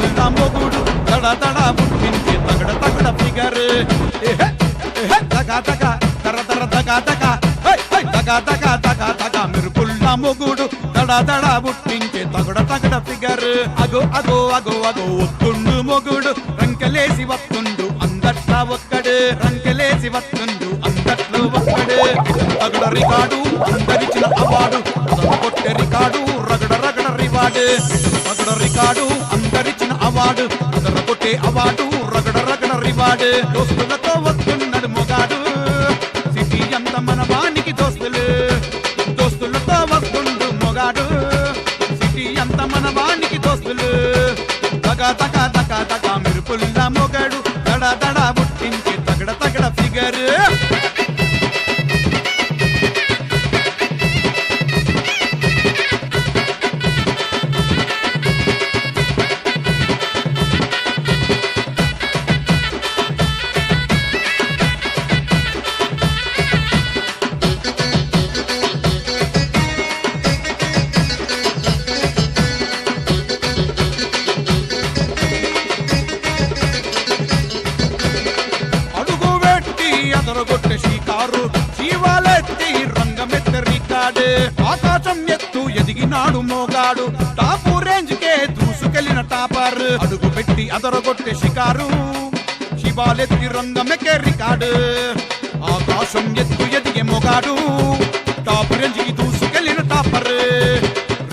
మెరుపుల్ల మొగుడు తడ తడ పుట్టించే తగడ తగడ ఫిగర్ తగా తగా తర తర తగా తగా తగా తగా తగా తగా మెరుపుల్ల మొగుడు తడ తడ పుట్టించే తగడ తగడ ఫిగర్ అగో అగో అగో అగో ఒత్తుండు మొగుడు రంకెలేసి వత్తుండు అందట్లా ఒక్కడు రంకెలేసి వత్తుండు అందట్లో ఒక్కడు తగడ రికార్డు అందరిచిన అవార్డు కొట్టే రికార్డు రగడ రగడ రివార్డు తగడ రికార్డు అందరిచిన అవార్డు అదర కొట్టే అవార్డు రగడ రగడ రివార్డు దోస్తులతో వస్తున్నాడు మొగాడు సిటీ అంత మన వానికి దోస్తులు దోస్తులతో వస్తుండు మొగాడు సిటీ అంత మన వానికి దోస్తులు తగా తగా తగా తగా మెరుపుల్ల మొగాడు దడ దడ పుట్టించి తగడ తగడ ఫిగర్ అదరగొట్టే షికారు జీవాలెత్తి రంగమెత్త రికార్డు ఆకాశం ఎత్తు ఎదిగినాడు మోగాడు టాపు రేంజ్ కే దూసుకెళ్లిన టాపర్ అడుగు పెట్టి అదరగొట్టే షికారు శివాలెత్తి రంగమెక్కే రికార్డు ఆకాశం ఎత్తు ఎదిగే మొగాడు టాపు రేంజ్ కి దూసుకెళ్లిన టాపర్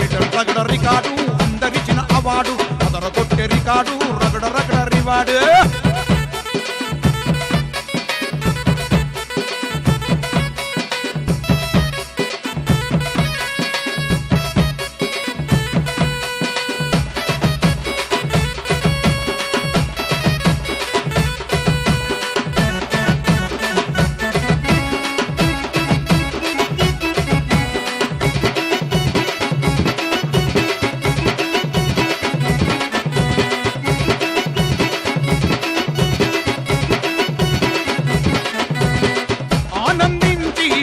రిటర్న్ రగడ రికార్డు అందరిచిన అవార్డు అదరగొట్టే రికార్డు రగడ రగడ రివార్డు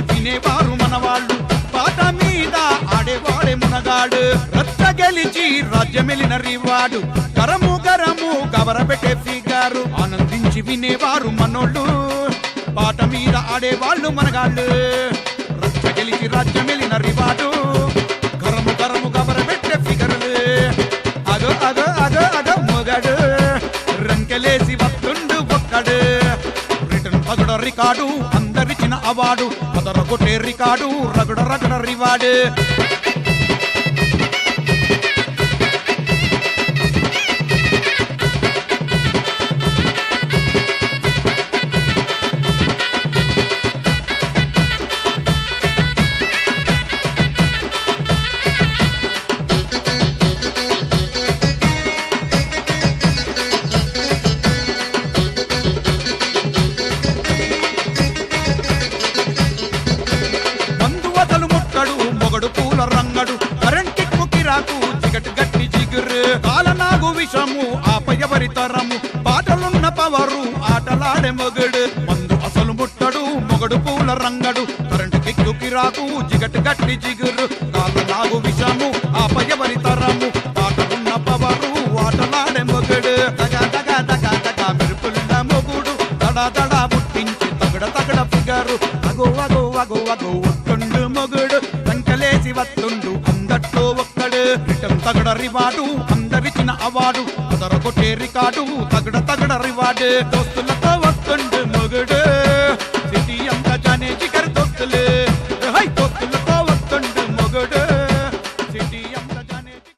వినేవారు మనవాళ్ళు పాట మీద ఆడేవాడే మునగాడు రచ్చ గెలిచి రాజ్యమెలిన రివాడు కరము గరము గవరబెట్టే ఫిగారు ఆనందించి వినేవారు మనోళ్ళు పాట మీద ఆడేవాళ్ళు మనగాళ్ళు రచ్చ గెలిచి రాజ్యమెలిన రివాడు కరము గరము గవరబెట్టే ఫిగర్లు అగో అగో అగో అగో మొగడు రంకెలేసి వస్తుండు ఒక్కడు రిటర్న్ పగడ రికార్డు అందరిచిన అవార్డు అదరగొట్టే రికార్డు రగడ రగడ రివార్డు మొగడు పూల రంగడు కరెంటిక్కు కిరాకు జిగట్ గట్టి జిగురు కాలనాగు విషము ఆపయవరి తరము పాటలున్న పవరు ఆటలాడే మొగడు మందు అసలు ముట్టడు మొగడు పూల రంగడు కరెంటిక్కు కిరాకు జిగట్ గట్టి జిగురు కాలనాగు విషము ఆపయవరి తరము పాటలున్న పవరు ఆటలాడే మొగడు తగా తగా తగా తగా మెరుపుల్ల మొగుడు దడ దడ పుట్టించి తగడ తగడ ఫిగరు అగో అగో అగో అగో ఒత్తుండు మొగుడు రంకలేసి వత్తుండు అందట్లో ఒక్కడు రిటర్న్ తగడ రివార్డు అందరిచిన అవార్డు అదరగొట్టే రికార్డు తగడ తగడ రివార్డు దోస్తులతో వస్తుండు మొగుడు